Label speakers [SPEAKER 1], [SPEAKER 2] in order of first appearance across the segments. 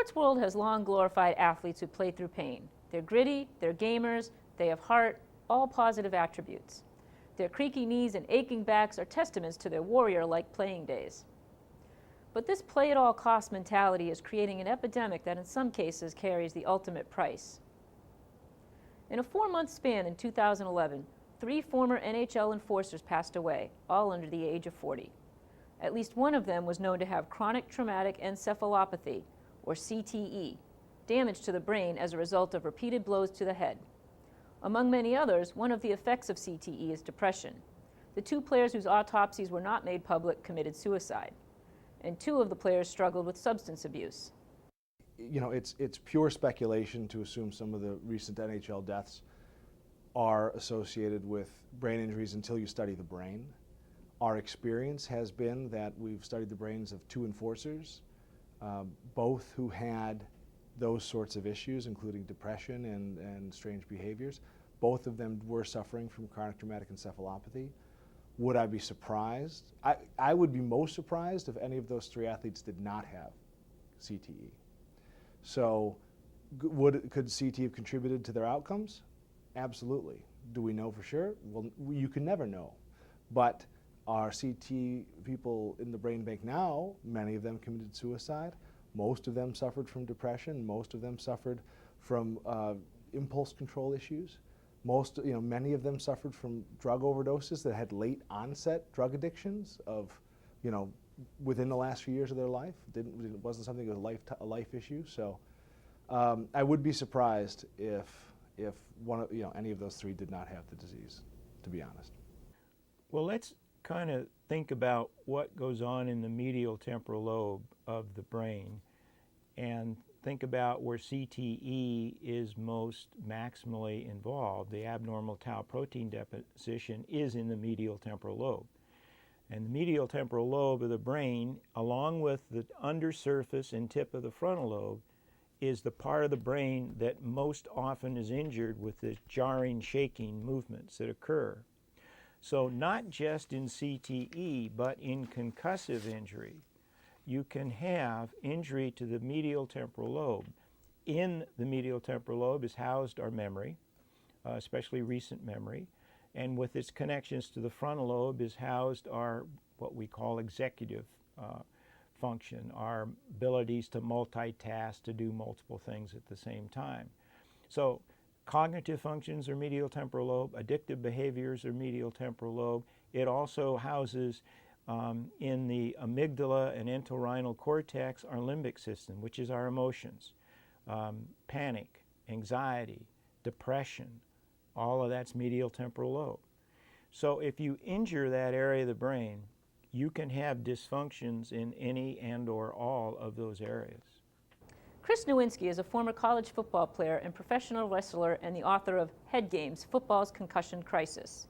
[SPEAKER 1] sports world has long glorified athletes who play through pain. They're gritty, they're gamers, they have heart, all positive attributes. Their creaky knees and aching backs are testaments to their warrior-like playing days. But this play-at-all-cost mentality is creating an epidemic that in some cases carries the ultimate price. In a 4-month span in 2011, 3 former NHL enforcers passed away, all under the age of 40. At least one of them was known to have chronic traumatic encephalopathy, or CTE, damage to the brain as a result of repeated blows to the head. Among many others, one of the effects of CTE is depression. The 2 players whose autopsies were not made public committed suicide, and 2 of the players struggled with substance abuse.
[SPEAKER 2] You know, it's pure speculation to assume some of the recent NHL deaths are associated with brain injuries until you study the brain. Our experience has been that we've studied the brains of 2 enforcers, both who had those sorts of issues, including depression and strange behaviors. Both of them were suffering from chronic traumatic encephalopathy. Would I be surprised? I would be most surprised if any of those 3 athletes did not have CTE. So could CTE have contributed to their outcomes? Absolutely. Do we know for sure? Well, you can never know. But our CTE people in the brain bank now, many of them committed suicide. Most of them suffered from depression. Most of them suffered from impulse control issues. Many of them suffered from drug overdoses that had late onset drug addictions of, within the last few years of their life. It wasn't something that was a life issue. So I would be surprised if any of those 3 did not have the disease, to be honest.
[SPEAKER 3] Well, let's kind of think about what goes on in the medial temporal lobe of the brain and think about where CTE is most maximally involved. The abnormal tau protein deposition is in the medial temporal lobe. And the medial temporal lobe of the brain, along with the undersurface and tip of the frontal lobe, is the part of the brain that most often is injured with the jarring, shaking movements that occur. So not just in CTE, but in concussive injury, you can have injury to the medial temporal lobe. In the medial temporal lobe is housed our memory, especially recent memory, and with its connections to the frontal lobe is housed our, what we call executive function, our abilities to multitask, to do multiple things at the same time. So cognitive functions are medial temporal lobe, addictive behaviors are medial temporal lobe. It also houses in the amygdala and entorhinal cortex our limbic system, which is our emotions, panic, anxiety, depression, all of that's medial temporal lobe. So if you injure that area of the brain, you can have dysfunctions in any and or all of those areas.
[SPEAKER 1] Chris Nowinski is a former college football player and professional wrestler and the author of Head Games, Football's Concussion Crisis.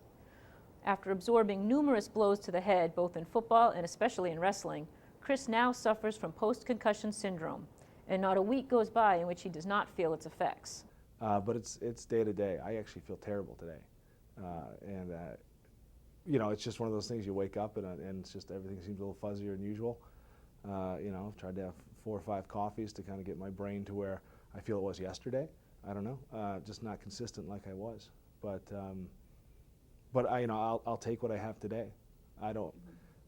[SPEAKER 1] After absorbing numerous blows to the head, both in football and especially in wrestling, Chris now suffers from post-concussion syndrome, and not a week goes by in which he does not feel its effects.
[SPEAKER 2] But it's day to day. I actually feel terrible today. It's just one of those things you wake up and it's just everything seems a little fuzzier than usual. I've tried to have 4 or 5 coffees to kind of get my brain to where I feel it was yesterday. I don't know, just not consistent like I was. But I'll take what I have today. I don't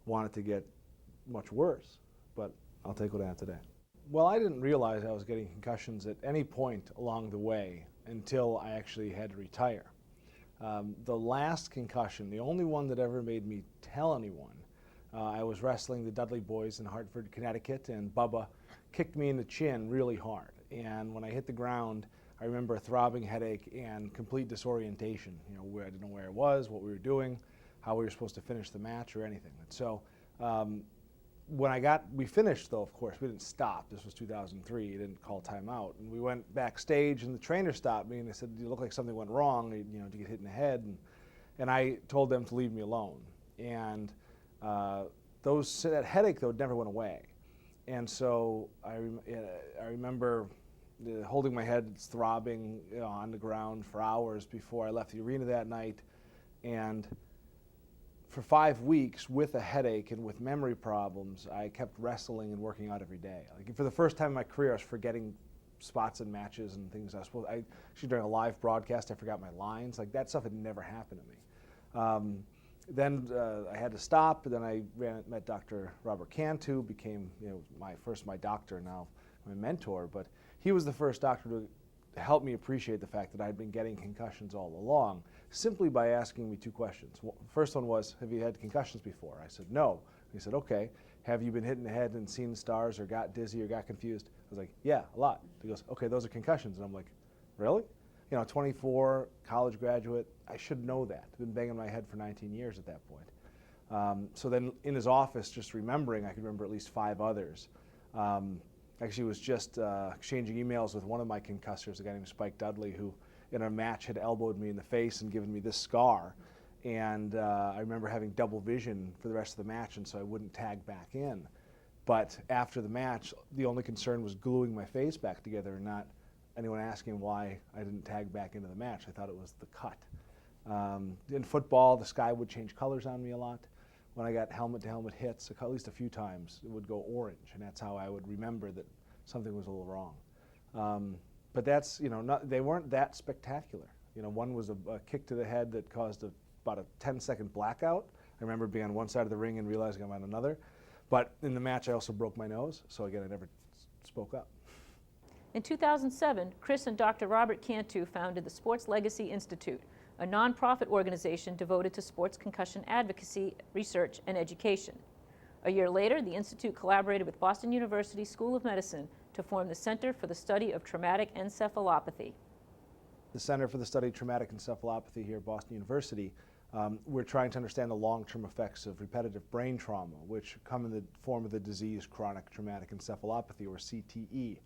[SPEAKER 2] want it to get much worse, but I'll take what I have today. Well, I didn't realize I was getting concussions at any point along the way until I actually had to retire. The last concussion, the only one that ever made me tell anyone, I was wrestling the Dudley boys in Hartford, Connecticut, and Bubba kicked me in the chin really hard. And when I hit the ground, I remember a throbbing headache and complete disorientation. Where I didn't know where I was, what we were doing, how we were supposed to finish the match or anything. And so when we finished though, of course, we didn't stop. This was 2003, you didn't call timeout. And we went backstage and the trainer stopped me and they said, "You look like something went wrong, did you get hit in the head?" And I told them to leave me alone. And that headache though never went away. And so I remember holding my head, throbbing on the ground for hours before I left the arena that night. And for 5 weeks with a headache and with memory problems, I kept wrestling and working out every day. Like for the first time in my career, I was forgetting spots in matches and things actually during a live broadcast, I forgot my lines. Like that stuff had never happened to me. Then I had to stop. Then I met Dr. Robert Cantu, became my doctor, now my mentor. But he was the first doctor to help me appreciate the fact that I'd been getting concussions all along, simply by asking me 2 questions. Well, first one was, have you had concussions before? I said, no. He said, okay. Have you been hit in the head and seen stars or got dizzy or got confused? I was like, yeah, a lot. He goes, okay, those are concussions. And I'm like, really? 24, college graduate, I should know that. I've been banging my head for 19 years at that point. So then in his office, just remembering, I could remember at least 5 others. Actually was just exchanging emails with one of my concussors, a guy named Spike Dudley, who in a match had elbowed me in the face and given me this scar. And I remember having double vision for the rest of the match, and so I wouldn't tag back in. But after the match, the only concern was gluing my face back together and not anyone asking why I didn't tag back into the match. I thought it was the cut. In football, the sky would change colors on me a lot. When I got helmet-to-helmet hits, at least a few times, it would go orange, and that's how I would remember that something was a little wrong. But that's, they weren't that spectacular. One was a kick to the head that caused about a 10-second blackout. I remember being on one side of the ring and realizing I'm on another. But in the match, I also broke my nose, so again, I never spoke up.
[SPEAKER 1] In 2007, Chris and Dr. Robert Cantu founded the Sports Legacy Institute, a nonprofit organization devoted to sports concussion advocacy, research, and education. A year later, the Institute collaborated with Boston University School of Medicine to form the Center for the Study of Traumatic Encephalopathy.
[SPEAKER 2] The Center for the Study of Traumatic Encephalopathy here at Boston University, we're trying to understand the long-term effects of repetitive brain trauma, which come in the form of the disease chronic traumatic encephalopathy, or CTE.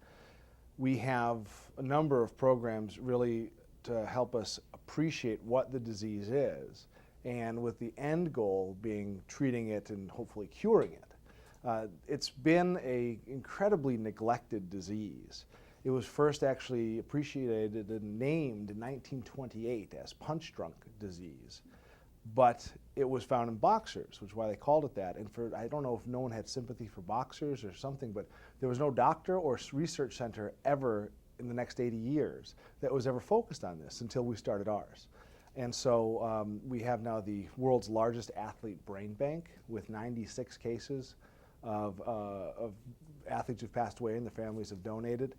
[SPEAKER 2] We have a number of programs really to help us appreciate what the disease is, and with the end goal being treating it and hopefully curing it. It's been an incredibly neglected disease. It was first actually appreciated and named in 1928 as punch-drunk disease, but it was found in boxers, which is why they called it that. And I don't know if no one had sympathy for boxers or something, but there was no doctor or research center ever in the next 80 years that was ever focused on this until we started ours. And so we have now the world's largest athlete brain bank with 96 cases of athletes who've passed away and the families have donated.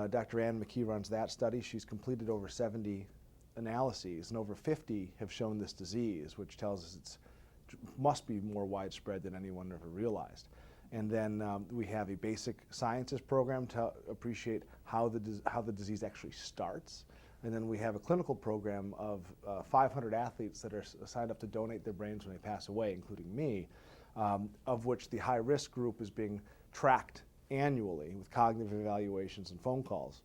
[SPEAKER 2] Dr. Ann McKee runs that study. She's completed over 70 analyses, and over 50 have shown this disease, which tells us it must be more widespread than anyone ever realized. And then we have a basic sciences program to appreciate how the disease actually starts. And then we have a clinical program of 500 athletes that are signed up to donate their brains when they pass away, including me, of which the high-risk group is being tracked annually with cognitive evaluations and phone calls.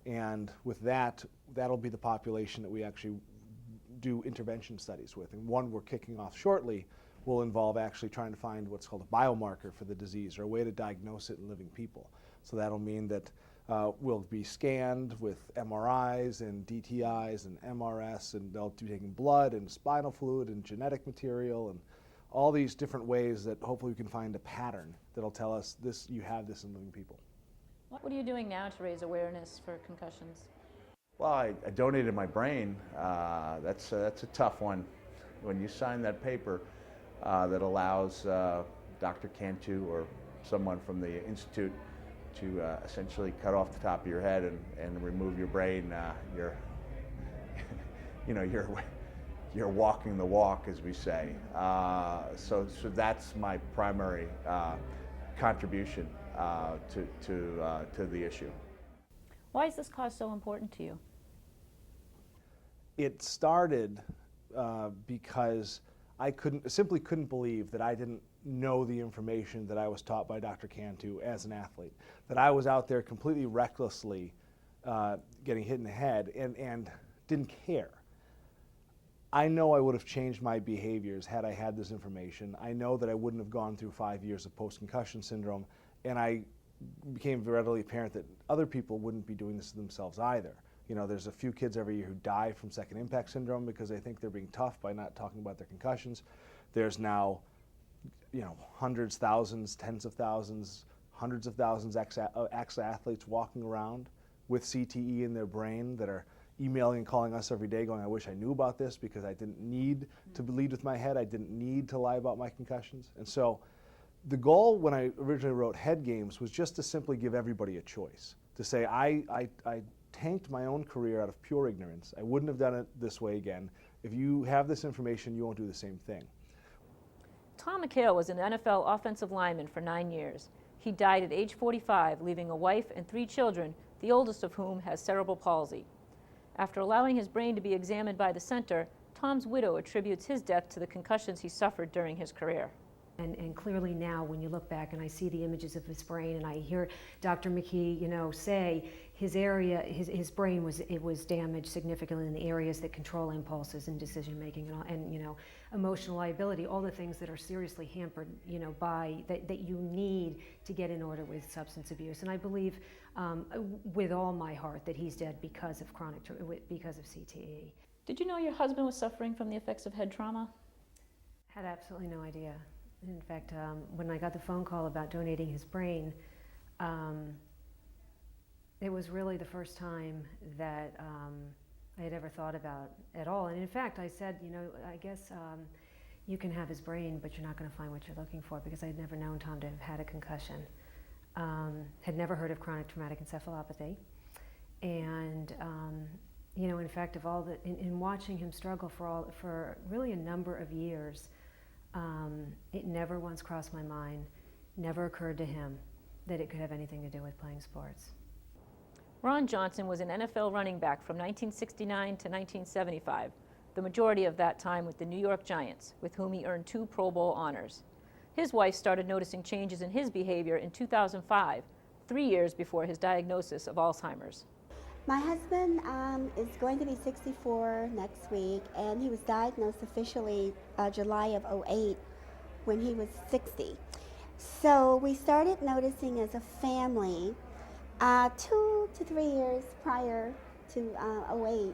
[SPEAKER 2] And with that, that'll be the population that we actually do intervention studies with. And one we're kicking off shortly will involve actually trying to find what's called a biomarker for the disease, or a way to diagnose it in living people. So that'll mean that we'll be scanned with MRIs and DTIs and MRS, and they'll be taking blood and spinal fluid and genetic material and all these different ways that hopefully we can find a pattern that'll tell us this, you have this in living people.
[SPEAKER 1] What are you doing now to raise awareness for concussions?
[SPEAKER 4] Well, I donated my brain. That's a tough one. When you sign that paper that allows Dr. Cantu or someone from the Institute to essentially cut off the top of your head and remove your brain, you're walking the walk, as we say. So that's my primary contribution to the issue.
[SPEAKER 1] Why is this cause so important to you?
[SPEAKER 2] It started because I simply couldn't believe that I didn't know the information that I was taught by Dr. Cantu as an athlete, that I was out there completely recklessly getting hit in the head and didn't care. I know I would have changed my behaviors had I had this information. I know that I wouldn't have gone through 5 years of post-concussion syndrome, and I became readily apparent that other people wouldn't be doing this to themselves either. There's a few kids every year who die from second impact syndrome because they think they're being tough by not talking about their concussions. There's now, hundreds, thousands, tens of thousands, hundreds of thousands ex-athletes walking around with CTE in their brain that are emailing and calling us every day going, I wish I knew about this because I didn't need to lead with my head. I didn't need to lie about my concussions. And so the goal when I originally wrote Head Games was just to simply give everybody a choice. To say, I tanked my own career out of pure ignorance. I wouldn't have done it this way again. If you have this information, you won't do the same thing.
[SPEAKER 1] Tom McHale was an NFL offensive lineman for 9 years. He died at age 45, leaving a wife and 3 children, the oldest of whom has cerebral palsy. After allowing his brain to be examined by the center, Tom's widow attributes his death to the concussions he suffered during his career.
[SPEAKER 5] And clearly now, when you look back and I see the images of his brain, and I hear Dr. McKee, say his area, his brain was damaged significantly in the areas that control impulses and decision making, and emotional liability, all the things that are seriously hampered, by that you need to get in order with substance abuse. And I believe, with all my heart, that he's dead because of because of CTE.
[SPEAKER 1] Did you know your husband was suffering from the effects of head trauma?
[SPEAKER 5] Had absolutely no idea. In fact, when I got the phone call about donating his brain, it was really the first time that I had ever thought about at all. And in fact, I said, I guess you can have his brain, but you're not going to find what you're looking for, because I had never known Tom to have had a concussion. Had never heard of chronic traumatic encephalopathy. And, in fact, in watching him struggle for really a number of years, it never once crossed my mind, never occurred to him that it could have anything to do with playing sports.
[SPEAKER 1] Ron Johnson was an NFL running back from 1969 to 1975, the majority of that time with the New York Giants, with whom he earned 2 Pro Bowl honors. His wife started noticing changes in his behavior in 2005, 3 years before his diagnosis of Alzheimer's.
[SPEAKER 6] My husband is going to be 64 next week, and he was diagnosed officially July of '08 when he was 60. So we started noticing as a family 2 to 3 years prior to '08,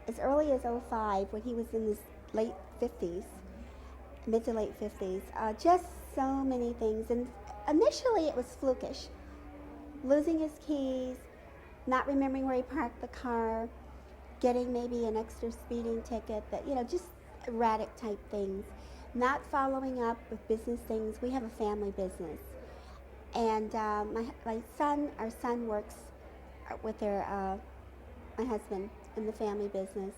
[SPEAKER 6] as early as '05 when he was in his late 50s, mid to late 50s, just so many things. And initially it was flukish, losing his keys, not remembering where he parked the car, getting maybe an extra speeding ticket, that, just erratic type things, not following up with business things. We have a family business. And our son works with my husband in the family business.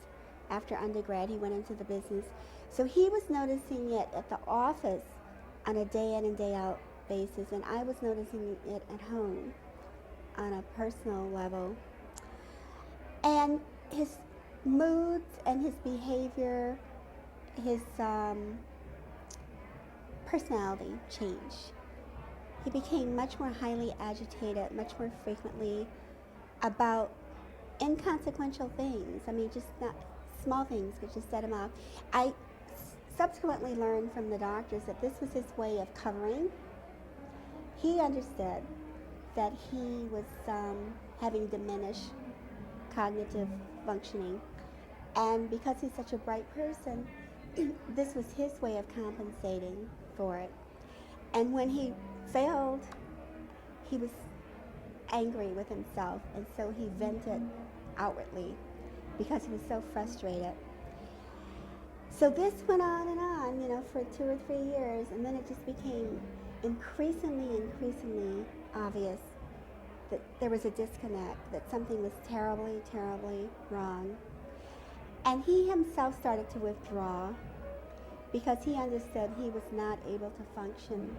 [SPEAKER 6] After undergrad, he went into the business. So he was noticing it at the office on a day in and day out basis, and I was noticing it at home on a personal level. And his moods and his behavior, his personality changed. He became much more highly agitated, much more frequently about inconsequential things. I mean, just not small things could just set him off. I subsequently learned from the doctors that this was his way of covering. He understood that he was having diminished cognitive functioning. And because he's such a bright person, this was his way of compensating for it. And when he failed, he was angry with himself, and so he vented outwardly because he was so frustrated. So this went on and on, for 2 or 3 years, and then it just became increasingly obvious that there was a disconnect, that something was terribly, terribly wrong. And he himself started to withdraw because he understood he was not able to function.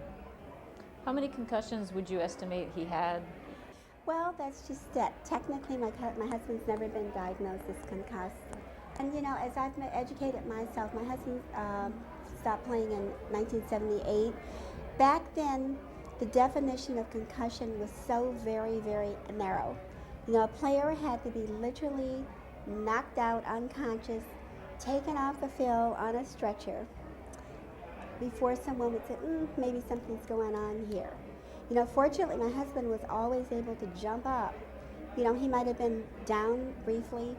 [SPEAKER 1] How many concussions would you estimate he had?
[SPEAKER 6] Well, that's just it. Technically, my husband's never been diagnosed as concussed. And as I've educated myself, my husband stopped playing in 1978. Back then, the definition of concussion was so very, very narrow. A player had to be literally knocked out unconscious, taken off the field on a stretcher before someone would say, maybe something's going on here. Fortunately, my husband was always able to jump up. He might have been down briefly,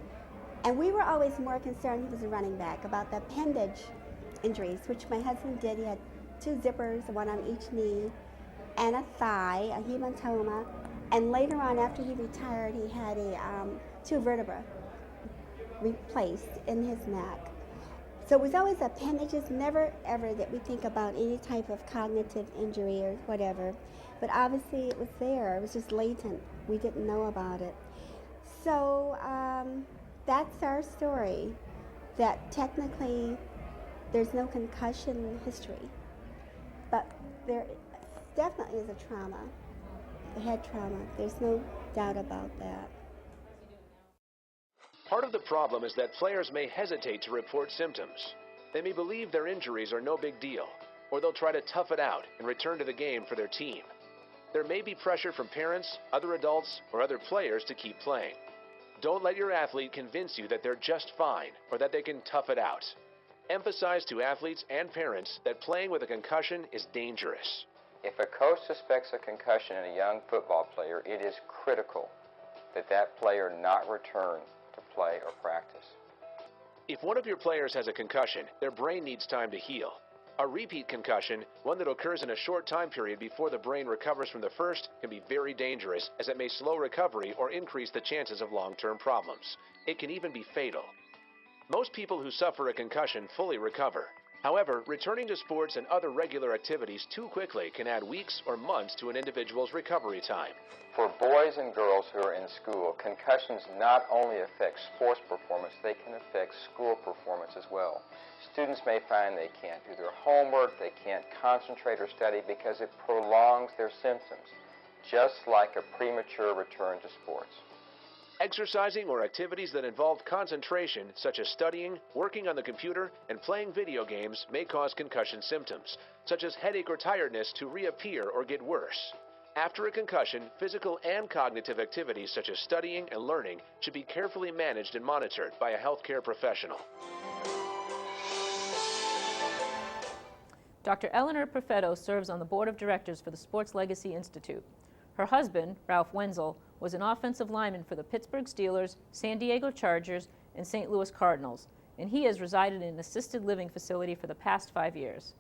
[SPEAKER 6] and we were always more concerned, he was a running back, about the appendage injuries, which my husband did. He had 2 zippers, one on each knee, and a thigh, a hematoma. And later on, after he retired, he had 2 vertebrae replaced in his neck. So it was always appendages, never ever that we think about any type of cognitive injury or whatever. But obviously it was there. It was just latent. We didn't know about it. So that's our story, that technically there's no concussion history. But there definitely is a trauma, a head trauma. There's no doubt about that.
[SPEAKER 7] Part of the problem is that players may hesitate to report symptoms. They may believe their injuries are no big deal, or they'll try to tough it out and return to the game for their team. There may be pressure from parents, other adults, or other players to keep playing. Don't let your athlete convince you that they're just fine or that they can tough it out. Emphasize to athletes and parents that playing with a concussion is dangerous.
[SPEAKER 8] If a coach suspects a concussion in a young football player, it is critical that that player not return to play or practice.
[SPEAKER 7] If one of your players has a concussion, their brain needs time to heal. A repeat concussion, one that occurs in a short time period before the brain recovers from the first, can be very dangerous as it may slow recovery or increase the chances of long-term problems. It can even be fatal. Most people who suffer a concussion fully recover. However, returning to sports and other regular activities too quickly can add weeks or months to an individual's recovery time.
[SPEAKER 8] For boys and girls who are in school, concussions not only affect sports performance, they can affect school performance as well. Students may find they can't do their homework, they can't concentrate or study because it prolongs their symptoms, just like a premature return to sports.
[SPEAKER 7] Exercising or activities that involve concentration, such as studying, working on the computer, and playing video games, may cause concussion symptoms, such as headache or tiredness, to reappear or get worse. After a concussion, physical and cognitive activities such as studying and learning should be carefully managed and monitored by a healthcare professional.
[SPEAKER 1] Dr. Eleanor Perfetto serves on the board of directors for the Sports Legacy Institute. Her husband, Ralph Wenzel, was an offensive lineman for the Pittsburgh Steelers, San Diego Chargers, and St. Louis Cardinals, and he has resided in an assisted living facility for the past 5 years.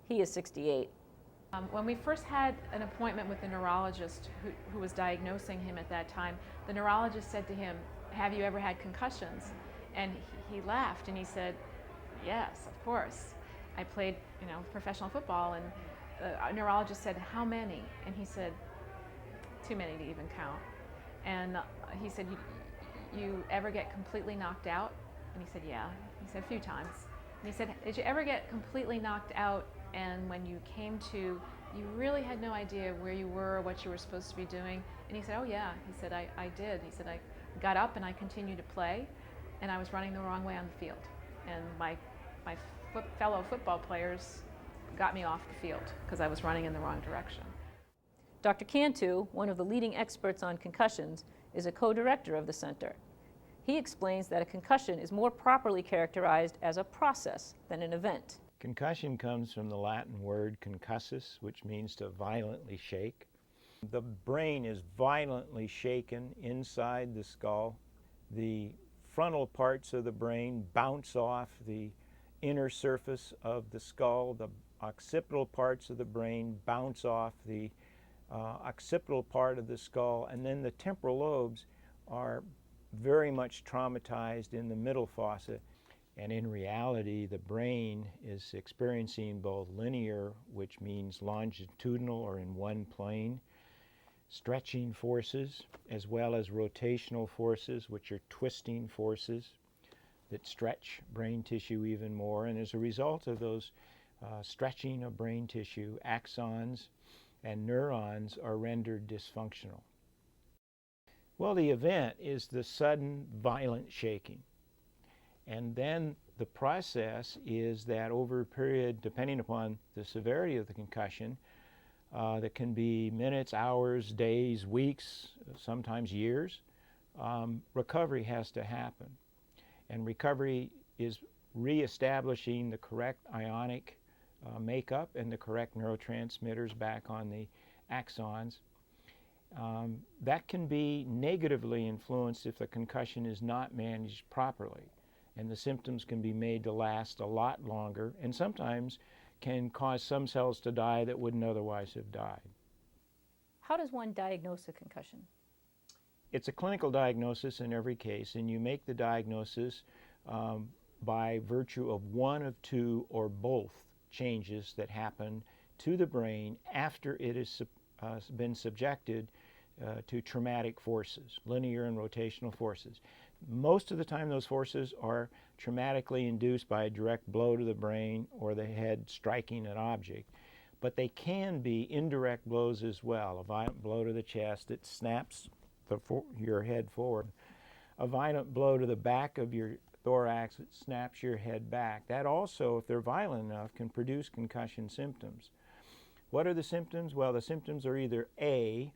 [SPEAKER 1] He is 68.
[SPEAKER 9] When we first had an appointment with the neurologist who was diagnosing him at that time, the neurologist said to him, "Have you ever had concussions?" And he laughed and he said, "Yes, of course. I played, professional football." And the neurologist said, "How many?" And he said, "Too many to even count." And he said, you ever get completely knocked out?" And he said, "Yeah." He said, "A few times." And he said, "Did you ever get completely knocked out and when you came to, you really had no idea where you were or what you were supposed to be doing?" And he said, "Oh yeah." He said, I did. He said, "I got up and I continued to play and I was running the wrong way on the field. And my fellow football players got me off the field because I was running in the wrong direction."
[SPEAKER 1] Dr. Cantu, one of the leading experts on concussions, is a co-director of the center. He explains that a concussion is more properly characterized as a process than an event.
[SPEAKER 3] Concussion comes from the Latin word concussus, which means to violently shake. The brain is violently shaken inside the skull. The frontal parts of the brain bounce off the inner surface of the skull. The occipital parts of the brain bounce off the occipital part of the skull, and then the temporal lobes are very much traumatized in the middle fossa. And in reality, the brain is experiencing both linear, which means longitudinal or in one plane, stretching forces, as well as rotational forces, which are twisting forces that stretch brain tissue even more. And as a result of those stretching of brain tissue, axons and neurons are rendered dysfunctional. Well, the event is the sudden violent shaking. And then the process is that over a period, depending upon the severity of the concussion, that can be minutes, hours, days, weeks, sometimes years, recovery has to happen. And recovery is reestablishing the correct ionic makeup and the correct neurotransmitters back on the axons. That can be negatively influenced if the concussion is not managed properly. and the symptoms can be made to last a lot longer and sometimes can cause some cells to die that wouldn't otherwise have died.
[SPEAKER 1] How does one diagnose a concussion?
[SPEAKER 3] It's a clinical diagnosis in every case, and you make the diagnosis by virtue of one of two or both changes that happen to the brain after it has been subjected to traumatic forces, linear and rotational forces. Most of the time those forces are traumatically induced by a direct blow to the brain or the head striking an object, but they can be indirect blows as well. A violent blow to the chest that snaps your head forward, a violent blow to the back of your thorax that snaps your head back. That also, if they're violent enough, can produce concussion symptoms. What are the symptoms? Well, the symptoms are either A,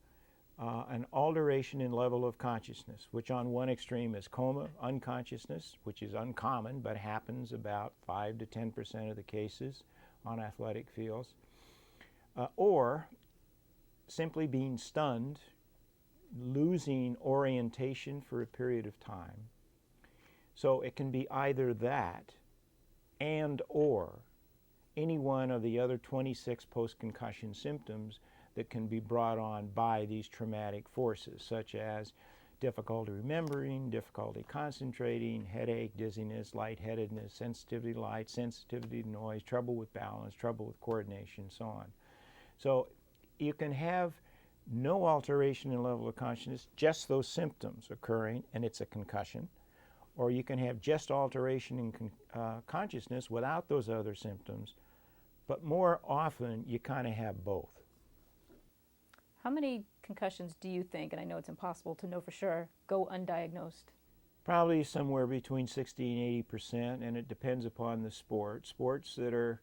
[SPEAKER 3] an alteration in level of consciousness, which on one extreme is coma, unconsciousness, which is uncommon but happens about 5 to 10% of the cases on athletic fields, or simply being stunned, losing orientation for a period of time. So it can be either that and or any one of the other 26 post-concussion symptoms that can be brought on by these traumatic forces, such as difficulty remembering, difficulty concentrating, headache, dizziness, lightheadedness, sensitivity to light, sensitivity to noise, trouble with balance, trouble with coordination, and so on. So you can have no alteration in level of consciousness, just those symptoms occurring, and it's a concussion. Or you can have just alteration in consciousness without those other symptoms, but more often you kind of have both.
[SPEAKER 1] How many concussions do you think, and I know it's impossible to know for sure, go undiagnosed?
[SPEAKER 3] Probably somewhere between 60 and 80%, and it depends upon the sport. Sports that are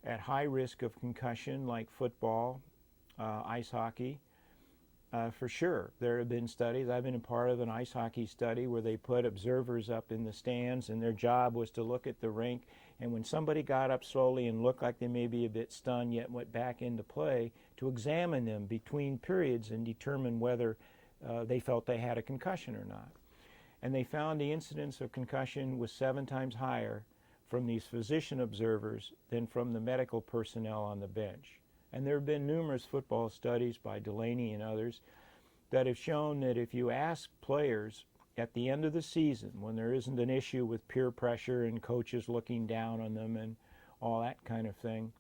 [SPEAKER 3] at high risk of concussion, like football, ice hockey, for sure. There have been studies. I've been a part of an ice hockey study where they put observers up in the stands, and their job was to look at the rink, and when somebody got up slowly and looked like they may be a bit stunned yet went back into play, to examine them between periods and determine whether they felt they had a concussion or not. And they found the incidence of concussion was 7 times higher from these physician observers than from the medical personnel on the bench. And there have been numerous football studies by Delaney and others that have shown that if you ask players at the end of the season, when there isn't an issue with peer pressure and coaches looking down on them and all that kind of thing,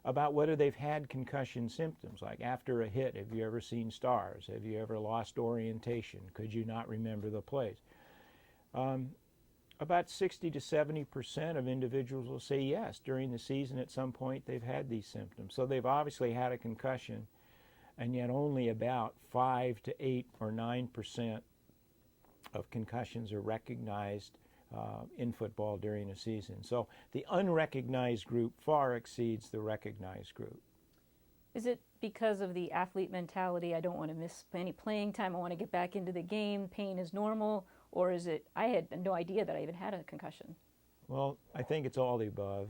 [SPEAKER 3] about whether they've had concussion symptoms, like after a hit, have you ever seen stars? Have you ever lost orientation? Could you not remember the plays? About 60 to 70% of individuals will say yes, during the season at some point they've had these symptoms. So they've obviously had a concussion, and yet only about 5 to 8 or 9% of concussions are recognized in football during a season. So the unrecognized group far exceeds the recognized group.
[SPEAKER 1] Is it because of the athlete mentality, I don't want to miss any playing time, I want to get back into the game, pain is normal? Or is it, I had no idea that I even had a concussion?
[SPEAKER 3] Well, I think it's all the above.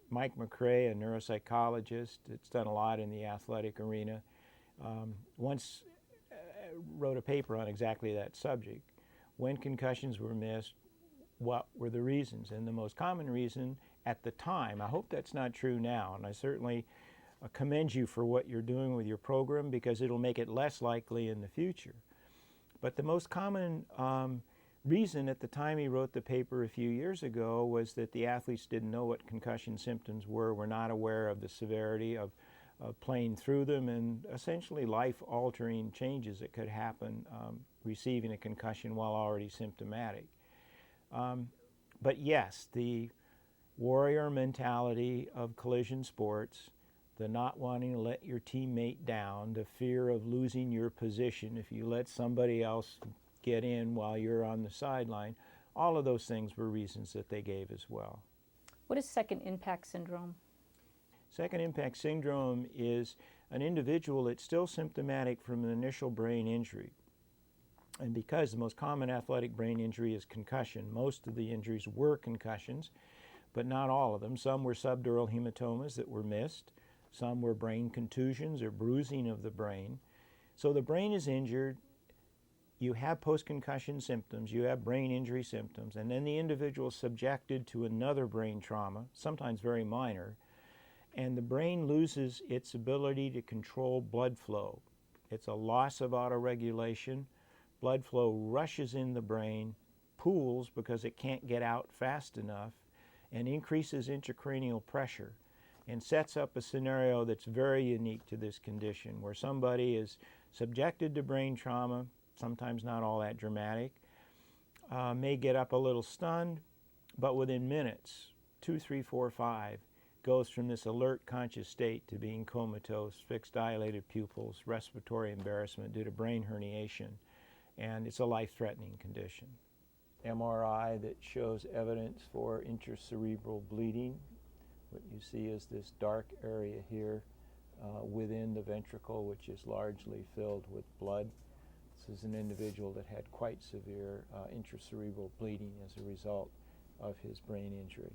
[SPEAKER 3] Mike McRae, a neuropsychologist that's done a lot in the athletic arena, once wrote a paper on exactly that subject. When concussions were missed, what were the reasons? And the most common reason at the time, I hope that's not true now, and I certainly commend you for what you're doing with your program because it'll make it less likely in the future. But the most common reason at the time he wrote the paper a few years ago was that the athletes didn't know what concussion symptoms were not aware of the severity of playing through them, and essentially life-altering changes that could happen receiving a concussion while already symptomatic. But yes, the warrior mentality of collision sports, the not wanting to let your teammate down, the fear of losing your position if you let somebody else get in while you're on the sideline, all of those things were reasons that they gave as well.
[SPEAKER 1] What is second impact syndrome?
[SPEAKER 3] Second impact syndrome is an individual that's still symptomatic from an initial brain injury. And because the most common athletic brain injury is concussion, most of the injuries were concussions, but not all of them. Some were subdural hematomas that were missed. Some were brain contusions or bruising of the brain. So the brain is injured, you have post-concussion symptoms, you have brain injury symptoms, and then the individual is subjected to another brain trauma, sometimes very minor, and the brain loses its ability to control blood flow. It's a loss of autoregulation. Blood flow rushes in the brain, pools because it can't get out fast enough, and increases intracranial pressure, and sets up a scenario that's very unique to this condition, where somebody is subjected to brain trauma, sometimes not all that dramatic, may get up a little stunned, but within minutes, 2, 3, 4, 5, goes from this alert conscious state to being comatose, fixed dilated pupils, respiratory embarrassment due to brain herniation, and it's a life-threatening condition. MRI that shows evidence for intracerebral bleeding. What you see is this dark area here within the ventricle, which is largely filled with blood. This is an individual that had quite severe intracerebral bleeding as a result of his brain injury.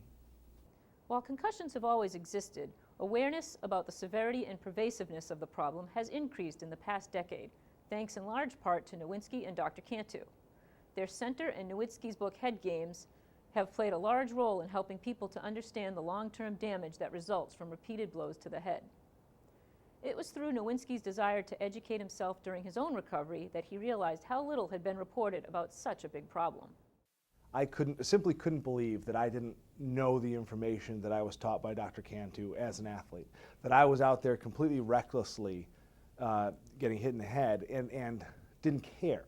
[SPEAKER 1] While concussions have always existed, awareness about the severity and pervasiveness of the problem has increased in the past decade, thanks in large part to Nowinski and Dr. Cantu. Their center and Nowinski's book Head Games have played a large role in helping people to understand the long-term damage that results from repeated blows to the head. It was through Nowinski's desire to educate himself during his own recovery that he realized how little had been reported about such a big problem.
[SPEAKER 2] I simply couldn't believe that I didn't know the information that I was taught by Dr. Cantu as an athlete, that I was out there completely recklessly getting hit in the head and didn't care.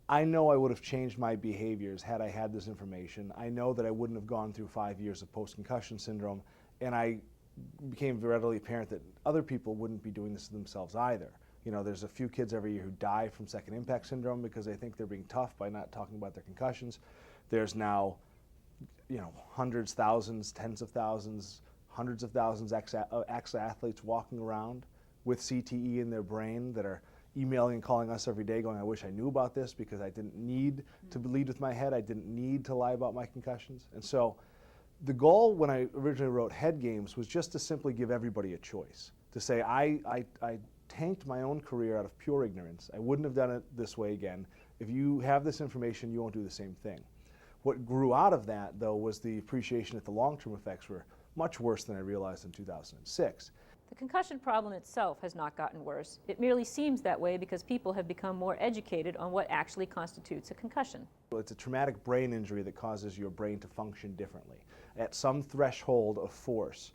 [SPEAKER 2] I know I would have changed my behaviors had I had this information. I know that I wouldn't have gone through 5 years of post-concussion syndrome, and I became readily apparent that other people wouldn't be doing this to themselves either. You know, there's a few kids every year who die from second impact syndrome because they think they're being tough by not talking about their concussions. There's now, you know, hundreds, thousands, tens of thousands, hundreds of thousands ex-athletes walking around with CTE in their brain that are emailing and calling us every day going, I wish I knew about this because I didn't need to lead with my head. I didn't need to lie about my concussions. And so the goal when I originally wrote Head Games was just to simply give everybody a choice, to say I tanked my own career out of pure ignorance. I wouldn't have done it this way again. If you have this information, you won't do the same thing. What grew out of that, though, was the appreciation that the long-term effects were much worse than I realized in 2006.
[SPEAKER 1] The concussion problem itself has not gotten worse. It merely seems that way because people have become more educated on what actually constitutes a concussion.
[SPEAKER 2] It's a traumatic brain injury that causes your brain to function differently. At some threshold of force,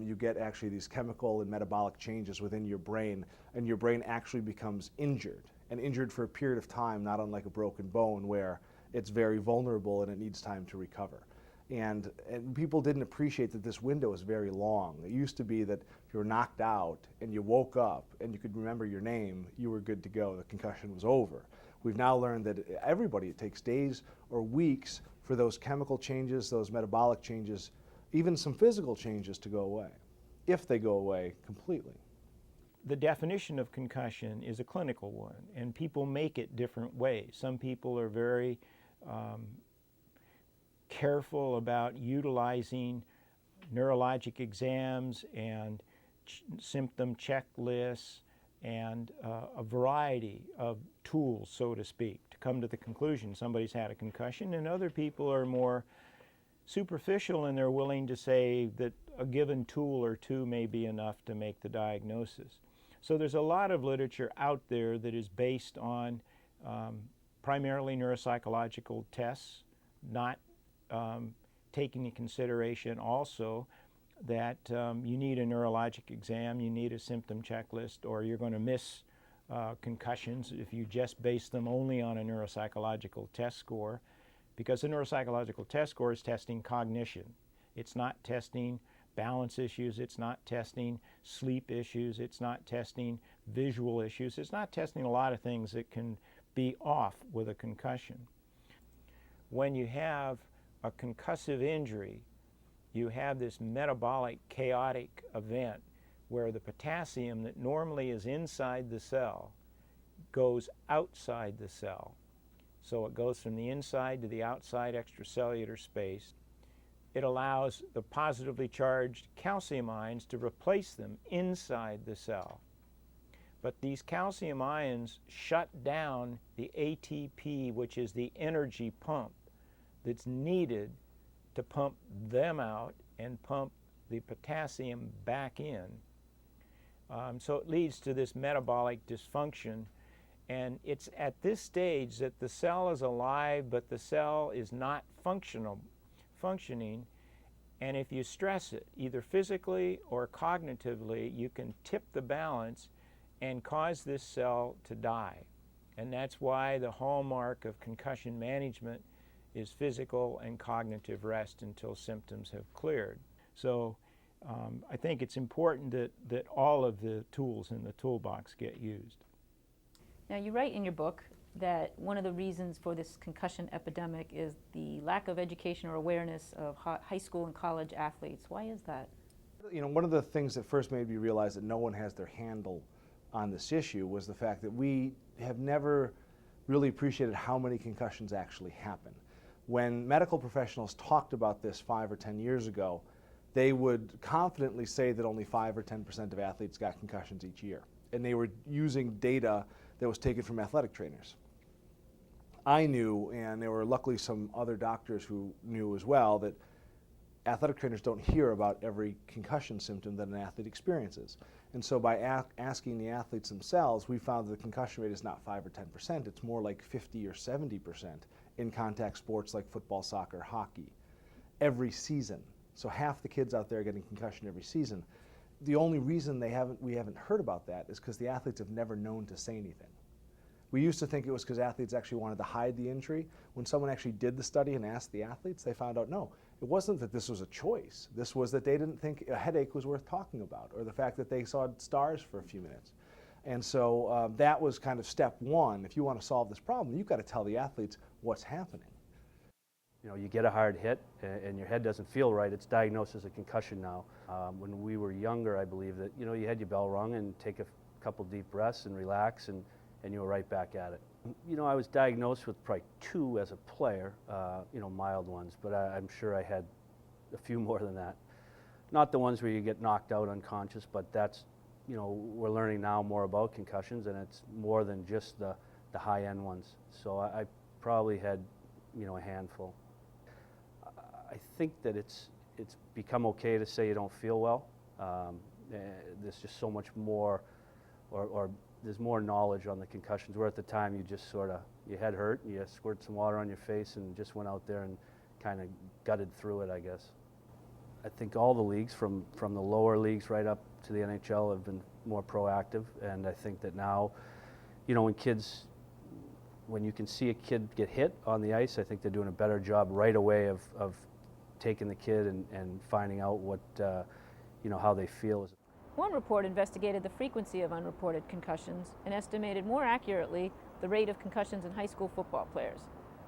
[SPEAKER 2] you get actually these chemical and metabolic changes within your brain, and your brain actually becomes injured, and injured for a period of time, not unlike a broken bone where it's very vulnerable and it needs time to recover. And people didn't appreciate that this window is very long. It used to be that if you were knocked out and you woke up and you could remember your name, you were good to go. The concussion was over. We've now learned that everybody, it takes days or weeks for those chemical changes, those metabolic changes, even some physical changes to go away, if they go away completely.
[SPEAKER 3] The definition of concussion is a clinical one, and people make it different ways. Some people are very careful about utilizing neurologic exams and symptom checklists and a variety of tools, so to speak, to come to the conclusion somebody's had a concussion, and other people are more superficial and they're willing to say that a given tool or two may be enough to make the diagnosis. So there's a lot of literature out there that is based on primarily neuropsychological tests, not taking into consideration also that you need a neurologic exam, you need a symptom checklist, or you're going to miss concussions if you just base them only on a neuropsychological test score, because the neuropsychological test score is testing cognition. It's not testing balance issues, it's not testing sleep issues, it's not testing visual issues, it's not testing a lot of things that can be off with a concussion. When you have a concussive injury, you have this metabolic chaotic event where the potassium that normally is inside the cell goes outside the cell. So it goes from the inside to the outside extracellular space. It allows the positively charged calcium ions to replace them inside the cell. But these calcium ions shut down the ATP, which is the energy pump that's needed to pump them out and pump the potassium back in. So it leads to this metabolic dysfunction. And it's at this stage that the cell is alive, but the cell is not functioning. And if you stress it, either physically or cognitively, you can tip the balance and cause this cell to die. And that's why the hallmark of concussion management is physical and cognitive rest until symptoms have cleared. So I think it's important that all of the tools in the toolbox get used.
[SPEAKER 1] Now, you write in your book that one of the reasons for this concussion epidemic is the lack of education or awareness of high school and college athletes. Why is that?
[SPEAKER 2] You know, one of the things that first made me realize that no one has their handle on this issue was the fact that we have never really appreciated how many concussions actually happen. When medical professionals talked about this 5 or 10 years ago, they would confidently say that only 5 or 10% of athletes got concussions each year. And they were using data that was taken from athletic trainers. I knew, and there were luckily some other doctors who knew as well, that athletic trainers don't hear about every concussion symptom that an athlete experiences. And so by asking the athletes themselves, we found that the concussion rate is not 5 or 10%, it's more like 50 or 70% in contact sports like football, soccer, hockey, every season. So half the kids out there are getting concussion every season. The only reason we haven't heard about that is because the athletes have never known to say anything. We used to think it was because athletes actually wanted to hide the injury. When someone actually did the study and asked the athletes, they found out, no, it wasn't that this was a choice. This was that they didn't think a headache was worth talking about, or the fact that they saw stars for a few minutes. And so that was kind of step one. If you want to solve this problem, you've got to tell the athletes what's happening.
[SPEAKER 10] You know, you get a hard hit and your head doesn't feel right, it's diagnosed as a concussion now. When we were younger, I believe that, you know, you had your bell rung and take a couple deep breaths and relax and you were right back at it. You know, I was diagnosed with probably 2 as a player, you know, mild ones, but I'm sure I had a few more than that. Not the ones where you get knocked out unconscious, but that's, you know, we're learning now more about concussions, and it's more than just the high-end ones. So I probably had, you know, a handful. I think that it's become okay to say you don't feel well. There's just so much more, or there's more knowledge on the concussions, where at the time you just sort of, your head hurt, you squirted some water on your face and just went out there and kind of gutted through it, I guess. I think all the leagues, from the lower leagues right up to the NHL, have been more proactive, and I think that now, you know, when you can see a kid get hit on the ice, I think they're doing a better job right away of taking the kid and finding out what, you know, how they feel.
[SPEAKER 1] One report investigated the frequency of unreported concussions and estimated more accurately the rate of concussions in high school football players.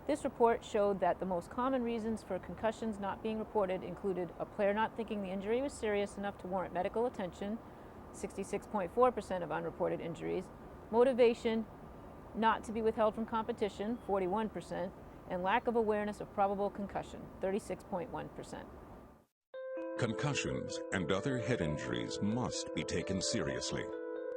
[SPEAKER 1] This report showed that the most common reasons for concussions not being reported included a player not thinking the injury was serious enough to warrant medical attention, 66.4% of unreported injuries, motivation not to be withheld from competition, 41%, and lack of awareness of probable concussion, 36.1%.
[SPEAKER 11] Concussions and other head injuries must be taken seriously.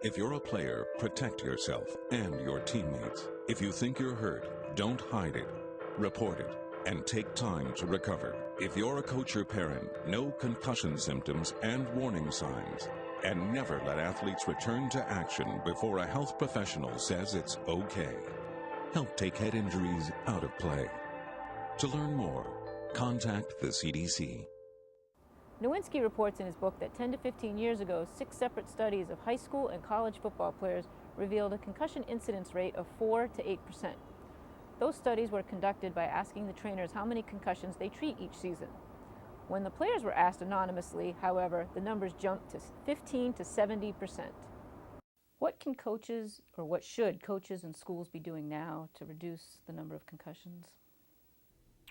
[SPEAKER 11] If you're a player, protect yourself and your teammates. If you think you're hurt, don't hide it. Report it and take time to recover. If you're a coach or parent, know concussion symptoms and warning signs. And never let athletes return to action before a health professional says it's okay. Help take head injuries out of play. To learn more, contact the CDC.
[SPEAKER 1] Nowinski reports in his book that 10 to 15 years ago, 6 separate studies of high school and college football players revealed a concussion incidence rate of 4 to 8%. Those studies were conducted by asking the trainers how many concussions they treat each season. When the players were asked anonymously, however, the numbers jumped to 15 to 70%. What can coaches, or what should coaches and schools be doing now to reduce the number of concussions?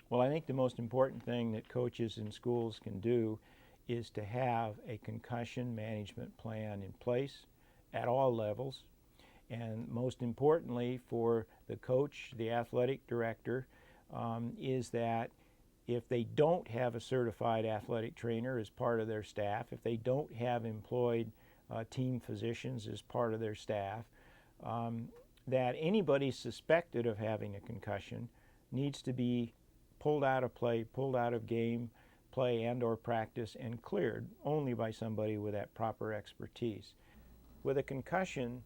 [SPEAKER 3] Well, I think the most important thing that coaches and schools can do is to have a concussion management plan in place at all levels. And most importantly for the coach, the athletic director, is that if they don't have a certified athletic trainer as part of their staff, if they don't have employed team physicians as part of their staff, that anybody suspected of having a concussion needs to be pulled out of play, pulled out of game, play and or practice, and cleared only by somebody with that proper expertise. With a concussion,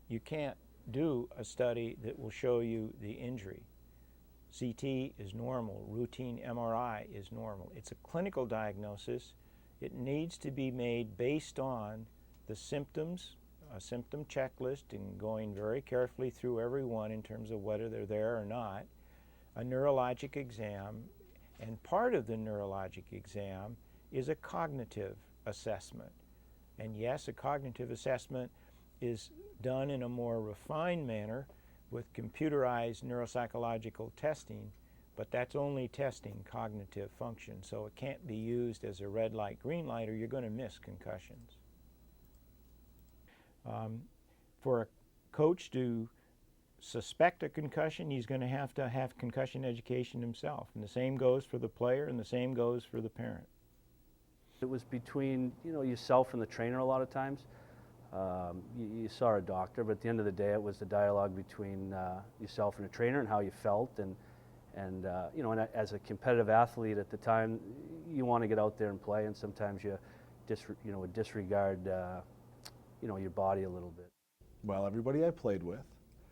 [SPEAKER 3] you can't do a study that will show you the injury. CT is normal, routine MRI is normal. It's a clinical diagnosis. It needs to be made based on the symptoms, a symptom checklist, and going very carefully through every one in terms of whether they're there or not, a neurologic exam, and part of the neurologic exam is a cognitive assessment. And yes, a cognitive assessment is done in a more refined manner with computerized neuropsychological testing, but that's only testing cognitive function, so it can't be used as a red light, green light, or you're going to miss concussions. For a coach to suspect a concussion, he's going to have concussion education himself, and the same goes for the player, and the same goes for the parent.
[SPEAKER 10] It was between yourself and the trainer a lot of times. You saw a doctor, but at the end of the day, it was the dialogue between yourself and the trainer and how you felt. And as a competitive athlete at the time, you want to get out there and play, and sometimes you disregard your body a little bit.
[SPEAKER 2] Well, everybody I played with.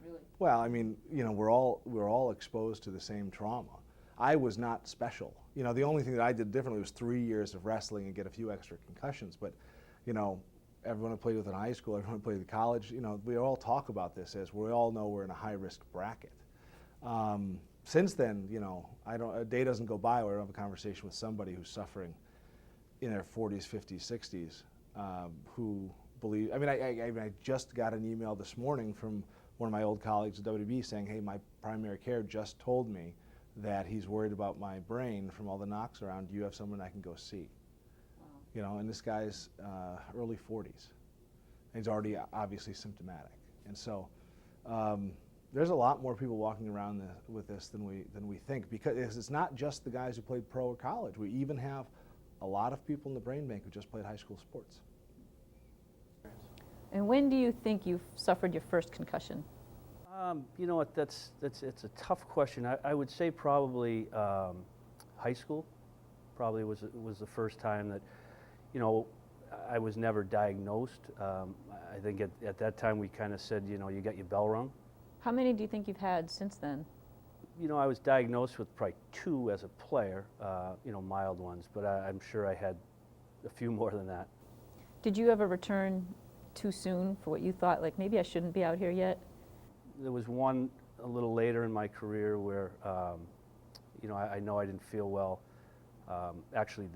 [SPEAKER 1] Really?
[SPEAKER 2] Well, I mean, we're all exposed to the same trauma. I was not special. The only thing that I did differently was 3 years of wrestling and get a few extra concussions. But, everyone I played with in high school, everyone I played in college, we all talk about this as we all know we're in a high-risk bracket. Since then, a day doesn't go by where I don't have a conversation with somebody who's suffering in their 40s, 50s, 60s, who believe. I just got an email this morning from one of my old colleagues at WB saying, hey, my primary care just told me that he's worried about my brain from all the knocks around. Do you have someone I can go see? Wow. And this guy's early 40s. And he's already obviously symptomatic. And so there's a lot more people walking around with this than we think, because it's not just the guys who played pro or college. We even have a lot of people in the brain bank who just played high school sports.
[SPEAKER 1] And when do you think you suffered your first concussion?
[SPEAKER 10] You know what? It's a tough question. I would say probably high school. Probably was the first time that, I was never diagnosed. I think at that time we kind of said, you got your bell rung.
[SPEAKER 1] How many do you think you've had since then?
[SPEAKER 10] I was diagnosed with probably 2 as a player, mild ones, but I'm sure I had a few more than that.
[SPEAKER 1] Did you ever return too soon for what you thought, like maybe I shouldn't be out here yet?
[SPEAKER 10] There was one a little later in my career where, I know I didn't feel well, actually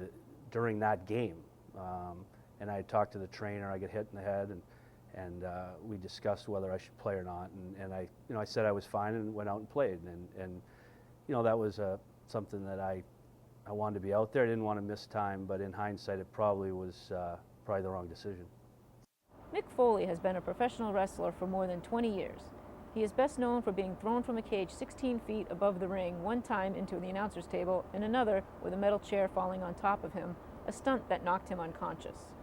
[SPEAKER 10] during that game. And I had talked to the trainer, I got hit in the head, and we discussed whether I should play or not. And I said I was fine and went out and played. And that was something that I wanted to be out there. I didn't want to miss time, but in hindsight, it probably was probably the wrong decision.
[SPEAKER 1] Mick Foley has been a professional wrestler for more than 20 years. He is best known for being thrown from a cage 16 feet above the ring, one time into the announcer's table, and another with a metal chair falling on top of him, a stunt that knocked him unconscious.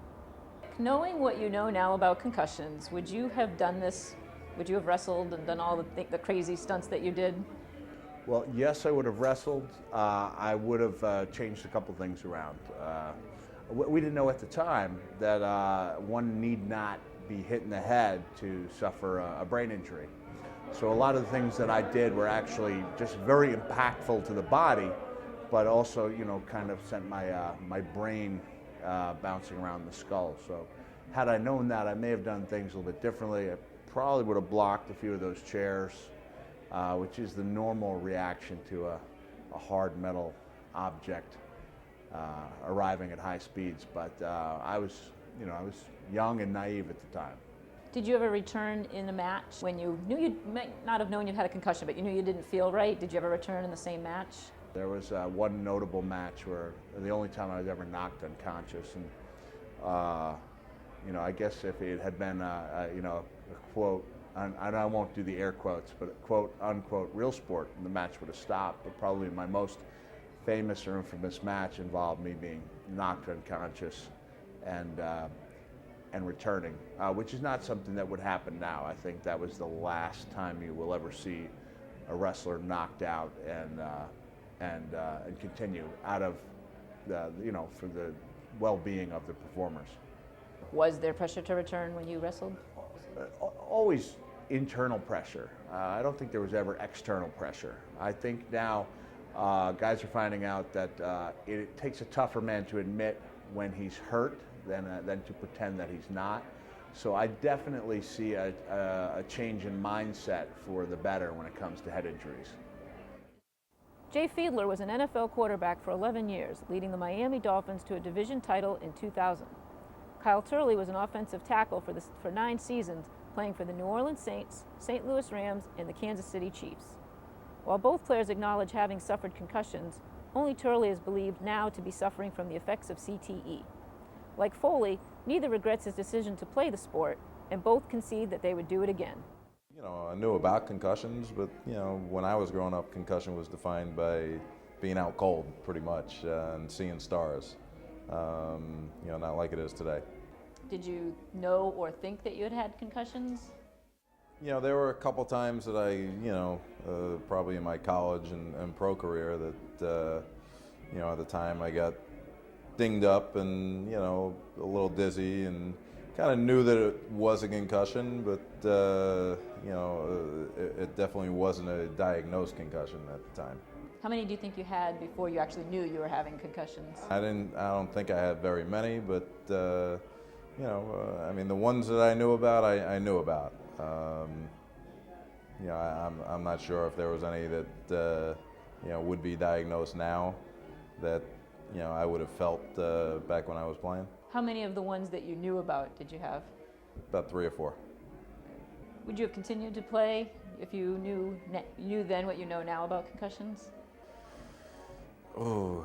[SPEAKER 1] Knowing what you know now about concussions, would you have done this? Would you have wrestled and done all the crazy stunts that you did?
[SPEAKER 4] Well, yes, I would have wrestled. I would have changed a couple things around. We didn't know at the time that one need not be hit in the head to suffer a brain injury. So a lot of the things that I did were actually just very impactful to the body, but also, kind of sent my brain bouncing around the skull. So had I known that, I may have done things a little bit differently. I probably would have blocked a few of those chairs, which is the normal reaction to a hard metal object arriving at high speeds. But I was young and naive at the time.
[SPEAKER 1] Did you ever return in a match when you knew you might not have known you'd had a concussion, but you knew you didn't feel right? Did you ever return in the same match?
[SPEAKER 4] There was one notable match where the only time I was ever knocked unconscious, and I guess if it had been a quote, and I won't do the air quotes, but a quote unquote real sport, the match would have stopped. But probably my most famous or infamous match involved me being knocked unconscious and and returning, which is not something that would happen now. I think that was the last time you will ever see a wrestler knocked out and continue out of the, for the well-being of the performers.
[SPEAKER 1] Was there pressure to return when you wrestled?
[SPEAKER 4] Always internal pressure. I don't think there was ever external pressure. I think now guys are finding out that it takes a tougher man to admit when he's hurt than to pretend that he's not. So I definitely see a change in mindset for the better when it comes to head injuries.
[SPEAKER 1] Jay Fiedler was an NFL quarterback for 11 years, leading the Miami Dolphins to a division title in 2000. Kyle Turely was an offensive tackle for 9 seasons, playing for the New Orleans Saints, St. Louis Rams, and the Kansas City Chiefs. While both players acknowledge having suffered concussions, only Turley is believed now to be suffering from the effects of CTE. Like Foley, neither regrets his decision to play the sport, and both concede that they would do it again.
[SPEAKER 12] I knew about concussions, but when I was growing up, concussion was defined by being out cold, pretty much, and seeing stars. Not like it is today.
[SPEAKER 1] Did you know or think that you had had concussions?
[SPEAKER 12] There were a couple times that I, probably in my college and pro career that, at the time I got dinged up and, a little dizzy and kind of knew that it was a concussion, but, it definitely wasn't a diagnosed concussion at the time.
[SPEAKER 1] How many do you think you had before you actually knew you were having concussions?
[SPEAKER 12] I don't think I had very many, but, the ones that I knew about, I knew about. I'm not sure if there was any that, would be diagnosed now that, I would have felt back when I was playing.
[SPEAKER 1] How many of the ones that you knew about did you have?
[SPEAKER 12] About 3 or 4.
[SPEAKER 1] Would you have continued to play if you knew then what you know now about concussions?
[SPEAKER 12] Oh,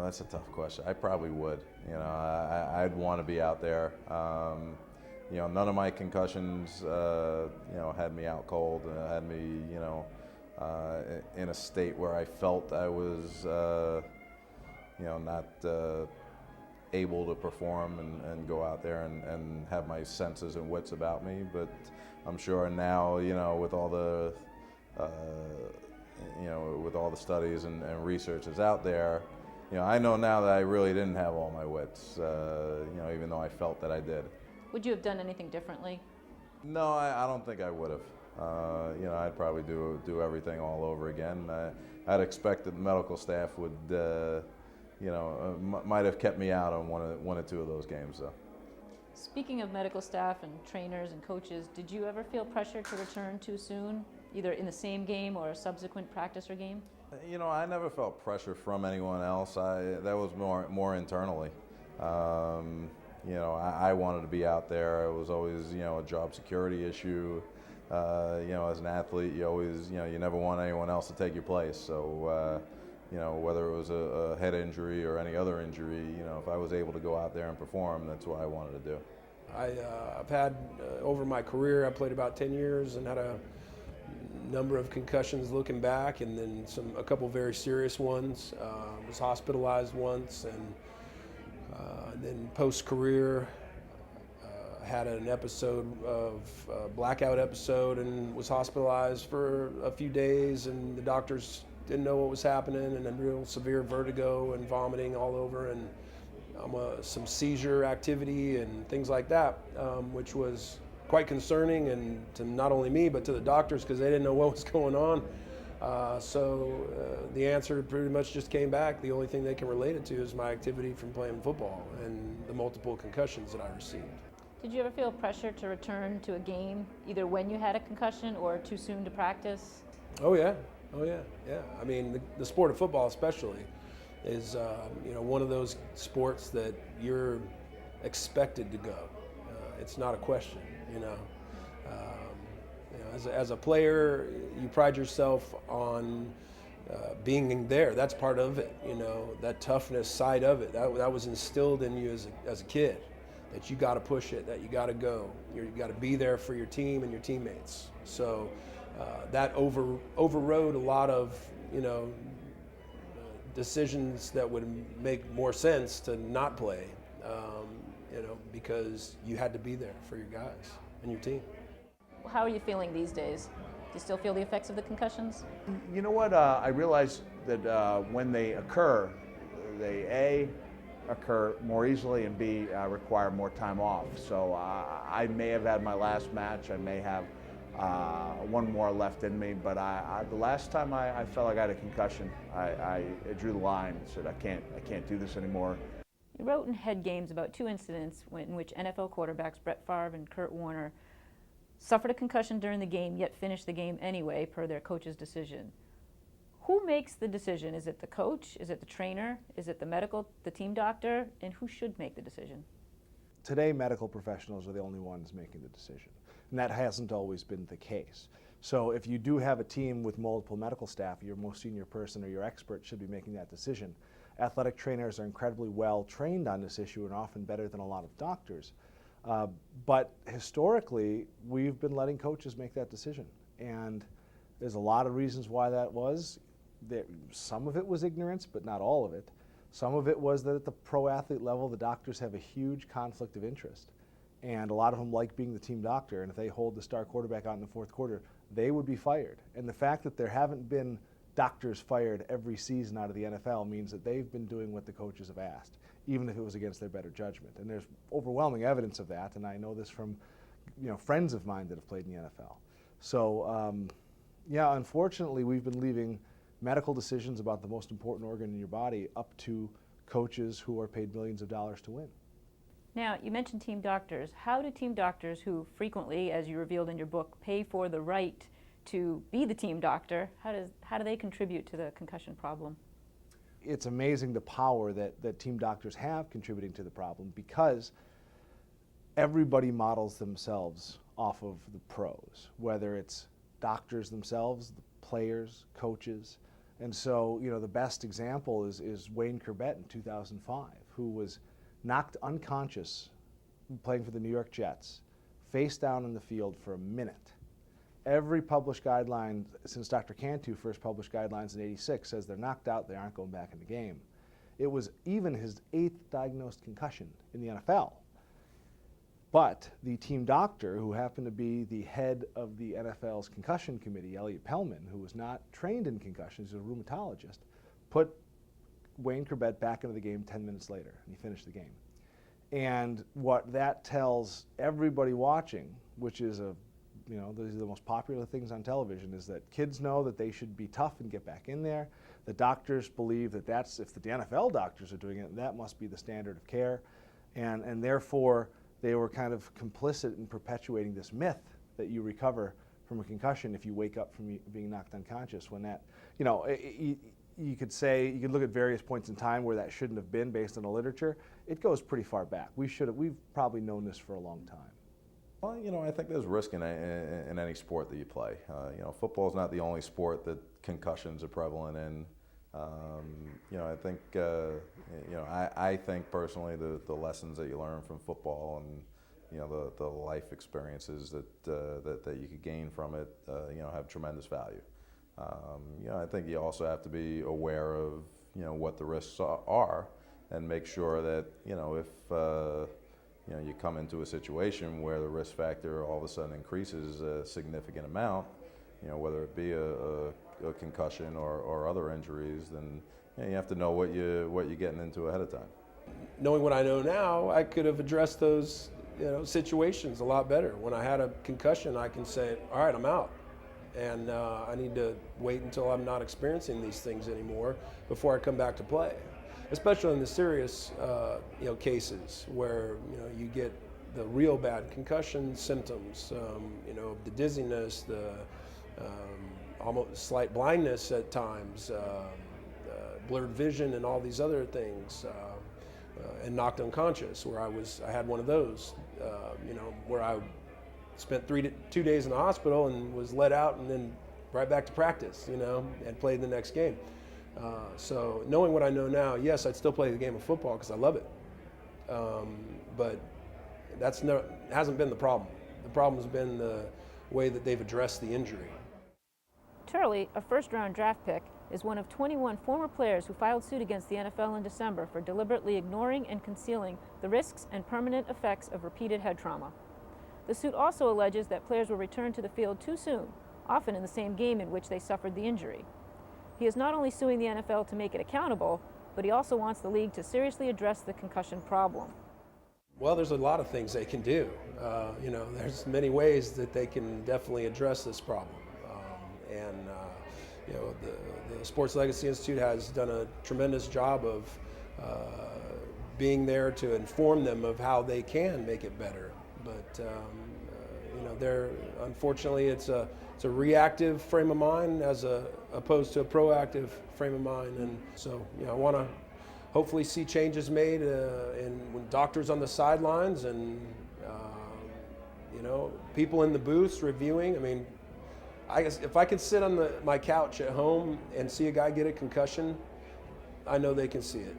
[SPEAKER 12] that's a tough question. I probably would. I'd want to be out there. None of my concussions, had me out cold, had me, in a state where I felt I was, not able to perform and go out there and have my senses and wits about me. But I'm sure now, with all the, with all the studies and research that's out there, I know now that I really didn't have all my wits, even though I felt that I did.
[SPEAKER 1] Would you have done anything differently?
[SPEAKER 12] No, I don't think I would have. I'd probably do everything all over again. I'd expect that the medical staff would, might have kept me out on one or two of those games, though.
[SPEAKER 1] Speaking of medical staff and trainers and coaches, did you ever feel pressure to return too soon, either in the same game or a subsequent practice or game?
[SPEAKER 12] I never felt pressure from anyone else. That was more internally. I wanted to be out there. It was always, a job security issue. As an athlete, you always, you never want anyone else to take your place. So, whether it was a head injury or any other injury, if I was able to go out there and perform, that's what I wanted to do.
[SPEAKER 13] I've had, over my career, I played about 10 years and had a number of concussions looking back, and then a couple very serious ones. Was hospitalized once, and then post-career had an episode of blackout episode and was hospitalized for a few days, and the doctors didn't know what was happening, and then real severe vertigo and vomiting all over, and some seizure activity and things like that, which was quite concerning, and to not only me but to the doctors, because they didn't know what was going on. So the answer pretty much just came back. The only thing they can relate it to is my activity from playing football and the multiple concussions that I received.
[SPEAKER 1] Did you ever feel pressure to return to a game, either when you had a concussion or too soon to practice?
[SPEAKER 13] Oh yeah. I mean, the sport of football especially is one of those sports that you're expected to go. It's not a question, As a player, you pride yourself on being there. That's part of it, that toughness side of it. That was instilled in you as a kid, that you got to push it, that you got to go. You got to be there for your team and your teammates. So that overrode a lot of, decisions that would make more sense to not play. because you had to be there for your guys and your team.
[SPEAKER 1] How are you feeling these days? Do you still feel the effects of the concussions?
[SPEAKER 4] You know what? I realize that when they occur, they occur more easily, and B, require more time off. So I may have had my last match. I may have one more left in me, but the last time I felt like I had a concussion, I drew the line and said, I can't do this anymore.
[SPEAKER 1] You wrote in Head Games about 2 incidents in which NFL quarterbacks Brett Favre and Kurt Warner suffered a concussion during the game, yet finished the game anyway per their coach's decision. Who makes the decision? Is it the coach? Is it the trainer? Is it the team doctor? And who should make the decision?
[SPEAKER 2] Today, medical professionals are the only ones making the decision, and that hasn't always been the case. So if you do have a team with multiple medical staff, your most senior person or your expert should be making that decision. Athletic trainers are incredibly well trained on this issue and often better than a lot of doctors. But historically, we've been letting coaches make that decision. And there's a lot of reasons why that was. Some of it was ignorance, but not all of it. Some of it was that at the pro athlete level, the doctors have a huge conflict of interest. And a lot of them like being the team doctor. And if they hold the star quarterback out in the fourth quarter, they would be fired. And the fact that there haven't been doctors fired every season out of the NFL means that they've been doing what the coaches have asked, even if it was against their better judgment. And there's overwhelming evidence of that, and I know this from friends of mine that have played in the NFL. So yeah, unfortunately, we've been leaving medical decisions about the most important organ in your body up to coaches who are paid millions of dollars to win.
[SPEAKER 1] Now, you mentioned team doctors. How do team doctors, who frequently, as you revealed in your book, pay for the right to be the team doctor, how do they contribute to the concussion problem?
[SPEAKER 2] It's amazing the power that team doctors have contributing to the problem, because everybody models themselves off of the pros, whether it's doctors themselves, the players, coaches. And so, the best example is Wayne Corbett in 2005, who was knocked unconscious playing for the New York Jets, face down in the field for a minute. Every published guideline since Dr. Cantu first published guidelines in '86 says they're knocked out, they aren't going back in the game. It was even his 8th diagnosed concussion in the NFL. But the team doctor, who happened to be the head of the NFL's concussion committee, Elliot Pellman, who was not trained in concussions, he's a rheumatologist, put Wayne Corbett back into the game 10 minutes later, and he finished the game. And what that tells everybody watching, which is these are the most popular things on television, is that kids know that they should be tough and get back in there. The doctors believe that if the NFL doctors are doing it, that must be the standard of care. And therefore, they were kind of complicit in perpetuating this myth that you recover from a concussion if you wake up from being knocked unconscious, when that, you could look at various points in time where that shouldn't have been based on the literature. It goes pretty far back. We've probably known this for a long time.
[SPEAKER 12] Well, I think there's risk in any sport that you play. Football is not the only sport that concussions are prevalent in. I think, I think personally the lessons that you learn from football and, the life experiences that you could gain from it, have tremendous value. I think you also have to be aware of, what the risks are, and make sure that, if you come into a situation where the risk factor all of a sudden increases a significant amount, whether it be a concussion or other injuries, then you have to know what you're getting into ahead of time.
[SPEAKER 13] Knowing what I know now, I could have addressed those situations a lot better. When I had a concussion, I can say, all right, I'm out. And I need to wait until I'm not experiencing these things anymore before I come back to play. Especially in the serious cases where you get the real bad concussion symptoms, the dizziness, the almost slight blindness at times, blurred vision, and all these other things, and knocked unconscious, where I had one of those, where I spent 2 days in the hospital and was let out and then right back to practice, and played the next game. So knowing what I know now, yes, I'd still play the game of football because I love it. But hasn't been the problem. The problem has been the way that they've addressed the injury.
[SPEAKER 1] Turely, a first-round draft pick, is one of 21 former players who filed suit against the NFL in December for deliberately ignoring and concealing the risks and permanent effects of repeated head trauma. The suit also alleges that players were returned to the field too soon, often in the same game in which they suffered the injury. He is not only suing the NFL to make it accountable, but he also wants the league to seriously address the concussion problem.
[SPEAKER 13] Well, there's a lot of things they can do. There's many ways that they can definitely address this problem. The Sports Legacy Institute has done a tremendous job of being there to inform them of how they can make it better. But unfortunately, it's a reactive frame of mind as opposed to a proactive frame of mind. And so, I want to hopefully see changes made when doctors on the sidelines and people in the booths reviewing. I mean, I guess if I could sit on my couch at home and see a guy get a concussion, I know they can see it.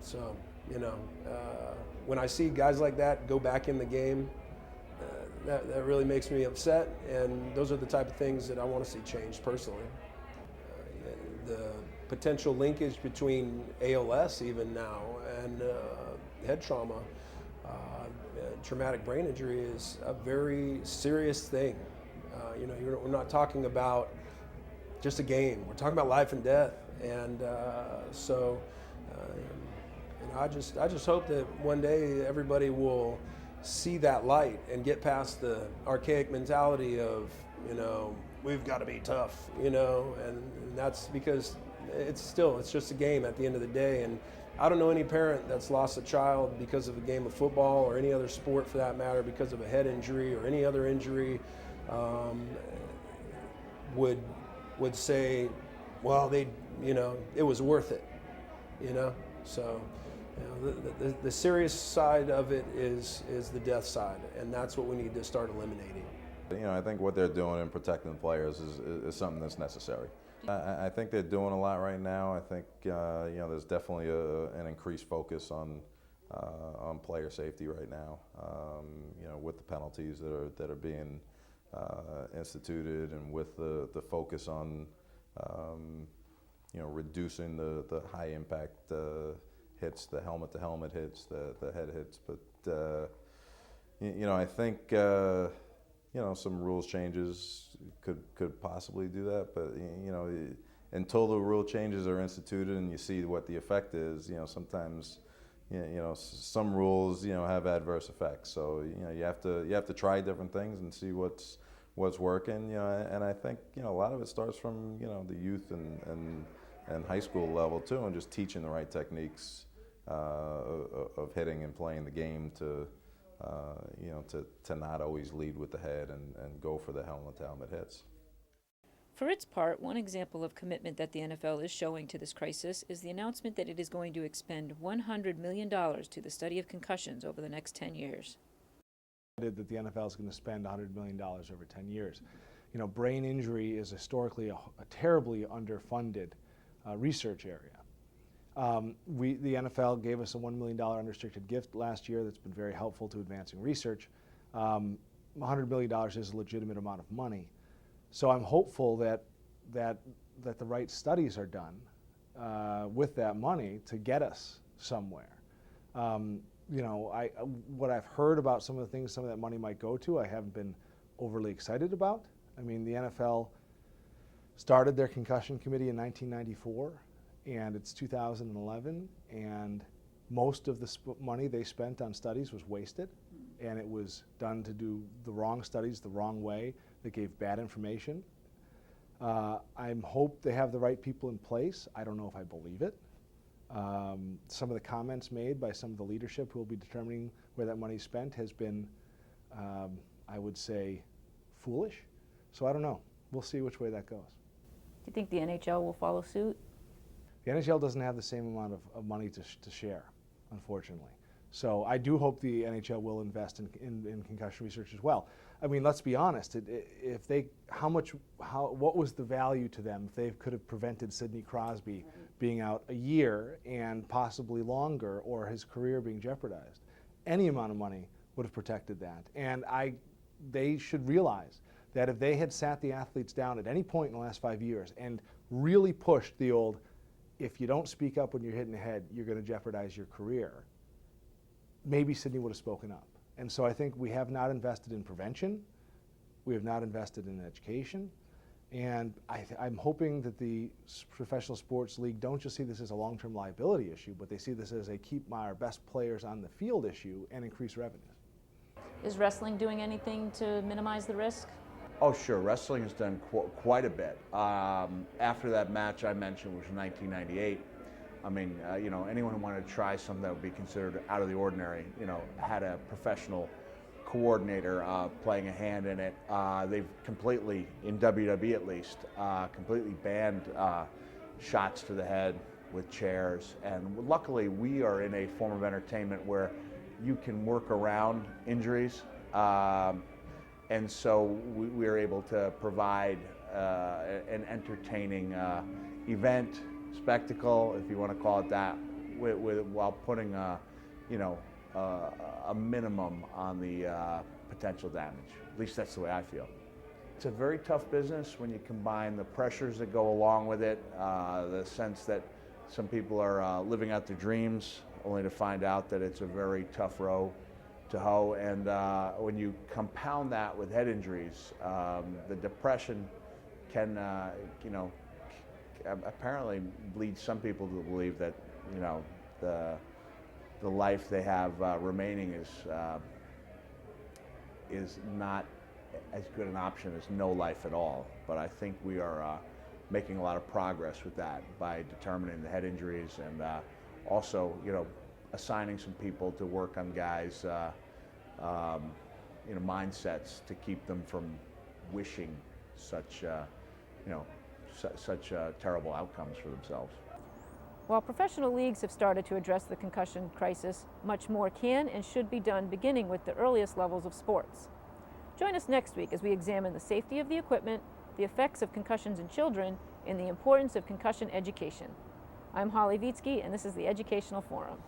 [SPEAKER 13] So, when I see guys like that go back in the game, that really makes me upset, and those are the type of things that I want to see changed personally. The potential linkage between ALS even now and head trauma, traumatic brain injury is a very serious thing. We're not talking about just a game. We're talking about life and death, and I just hope that one day everybody will see that light and get past the archaic mentality of we've got to be tough, and that's because it's just a game at the end of the day. And I don't know any parent that's lost a child because of a game of football or any other sport for that matter because of a head injury or any other injury would say, well, it was worth it, So, the serious side of it is the death side, and that's what we need to start eliminating.
[SPEAKER 12] I think what they're doing in protecting players is something that's necessary. I think they're doing a lot right now. I think there's definitely an increased focus on player safety right now. With the penalties that are being instituted, and with the focus on reducing the high impact hits, the helmet-to-helmet hits, the head hits. But I think some rules changes could possibly do that. But until the rule changes are instituted and you see what the effect is, sometimes some rules have adverse effects. So you have to try different things and see what's working. And I think a lot of it starts from the youth and high school level too, and just teaching the right techniques of hitting and playing the game to not always lead with the head and go for the helmet-to-helmet hits.
[SPEAKER 1] For its part, one example of commitment that the NFL is showing to this crisis is the announcement that it is going to expend $100 million to the study of concussions over the next 10 years.
[SPEAKER 2] That the NFL is going to spend $100 million over 10 years. Brain injury is historically a terribly underfunded research area. The NFL gave us a $1 million unrestricted gift last year that's been very helpful to advancing research. $100 million is a legitimate amount of money. So I'm hopeful that the right studies are done with that money to get us somewhere. What I've heard about some of the things some of that money might go to, I haven't been overly excited about. I mean, the NFL started their concussion committee in 1994, and it's 2011, and most of the money they spent on studies was wasted, and it was done to do the wrong studies the wrong way that gave bad information. I hope they have the right people in place. I don't know if I believe it. Some of the comments made by some of the leadership who will be determining where that money is spent has been, I would say, foolish. So I don't know. We'll see which way that goes.
[SPEAKER 1] Do you think the NHL will follow suit?
[SPEAKER 2] The NHL doesn't have the same amount of money to share, unfortunately. So I do hope the NHL will invest in concussion research as well. I mean, let's be honest. What was the value to them if they could have prevented Sidney Crosby being out a year and possibly longer, or his career being jeopardized? Any amount of money would have protected that. And they should realize that if they had sat the athletes down at any point in the last 5 years and really pushed the old, if you don't speak up when you're hitting the head, you're going to jeopardize your career, maybe Sydney would have spoken up. And so I think we have not invested in prevention, we have not invested in education, and I'm hoping that the Professional Sports League don't just see this as a long-term liability issue, but they see this as a keep our best players on the field issue and increase revenues.
[SPEAKER 1] Is wrestling doing anything to minimize the risk?
[SPEAKER 4] Oh, sure. Wrestling has done quite a bit. After that match I mentioned, which was 1998, I mean, you know, anyone who wanted to try something that would be considered out of the ordinary, you know, had a professional coordinator playing a hand in it. They've completely, in WWE at least, completely banned shots to the head with chairs. And luckily, we are in a form of entertainment where you can work around injuries. And so we are able to provide an entertaining event, spectacle, if you want to call it that, while putting you know, a minimum on the potential damage. At least that's the way I feel. It's a very tough business when you combine the pressures that go along with it, the sense that some people are living out their dreams only to find out that it's a very tough row to hoe, and when you compound that with head injuries, the depression can, you know, apparently lead some people to believe that, you know, the life they have remaining is not as good an option as no life at all. But I think we are making a lot of progress with that by determining the head injuries and also, you know, assigning some people to work on guys, you know, mindsets to keep them from wishing such, you know, such terrible outcomes for themselves.
[SPEAKER 1] While professional leagues have started to address the concussion crisis, much more can and should be done, beginning with the earliest levels of sports. Join us next week as we examine the safety of the equipment, the effects of concussions in children, and the importance of concussion education. I'm Holly Vietzke, and this is the Educational Forum.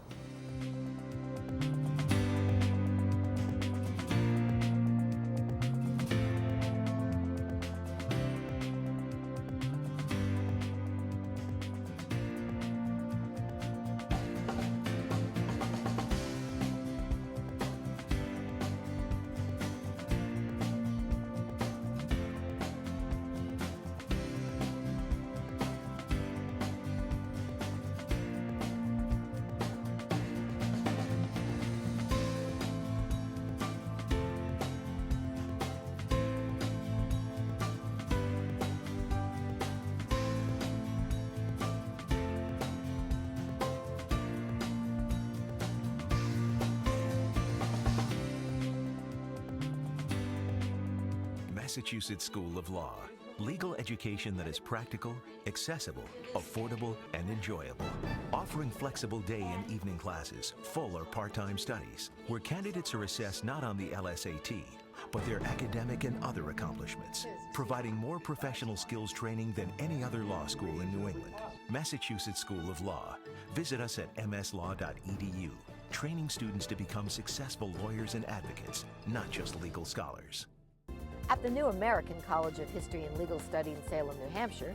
[SPEAKER 14] Massachusetts School of Law. Legal education that is practical, accessible, affordable, and enjoyable. Offering flexible day and evening classes, full or part-time studies, where candidates are assessed not on the LSAT, but their academic and other accomplishments. Providing more professional skills training than any other law school in New England. Massachusetts School of Law. Visit us at mslaw.edu. Training students to become successful lawyers and advocates, not just legal scholars.
[SPEAKER 15] At the new American College of History and Legal Study in Salem, New Hampshire,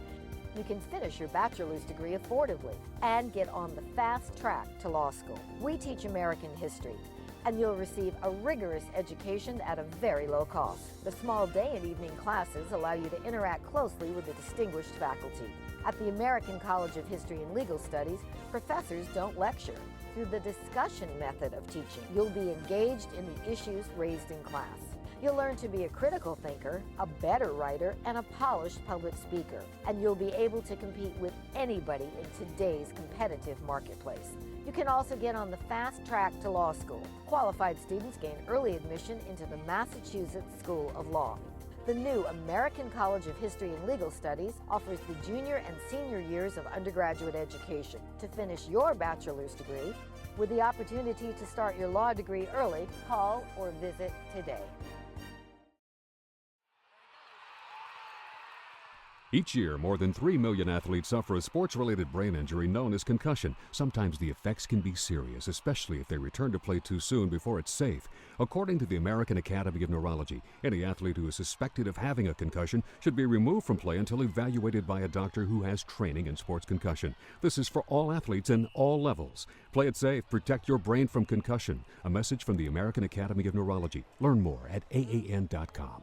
[SPEAKER 15] you can finish your bachelor's degree affordably and get on the fast track to law school. We teach American history, and you'll receive a rigorous education at a very low cost. The small day and evening classes allow you to interact closely with the distinguished faculty. At the American College of History and Legal Studies, professors don't lecture. Through the discussion method of teaching, you'll be engaged in the issues raised in class. You'll learn to be a critical thinker, a better writer, and a polished public speaker. And you'll be able to compete with anybody in today's competitive marketplace. You can also get on the fast track to law school. Qualified students gain early admission into the Massachusetts School of Law. The new American College of History and Legal Studies offers the junior and senior years of undergraduate education. To finish your bachelor's degree, with the opportunity to start your law degree early, call or visit today.
[SPEAKER 16] Each year, more than 3 million athletes suffer a sports-related brain injury known as concussion. Sometimes the effects can be serious, especially if they return to play too soon before it's safe. According to the American Academy of Neurology, any athlete who is suspected of having a concussion should be removed from play until evaluated by a doctor who has training in sports concussion. This is for all athletes and all levels. Play it safe. Protect your brain from concussion. A message from the American Academy of Neurology. Learn more at AAN.com.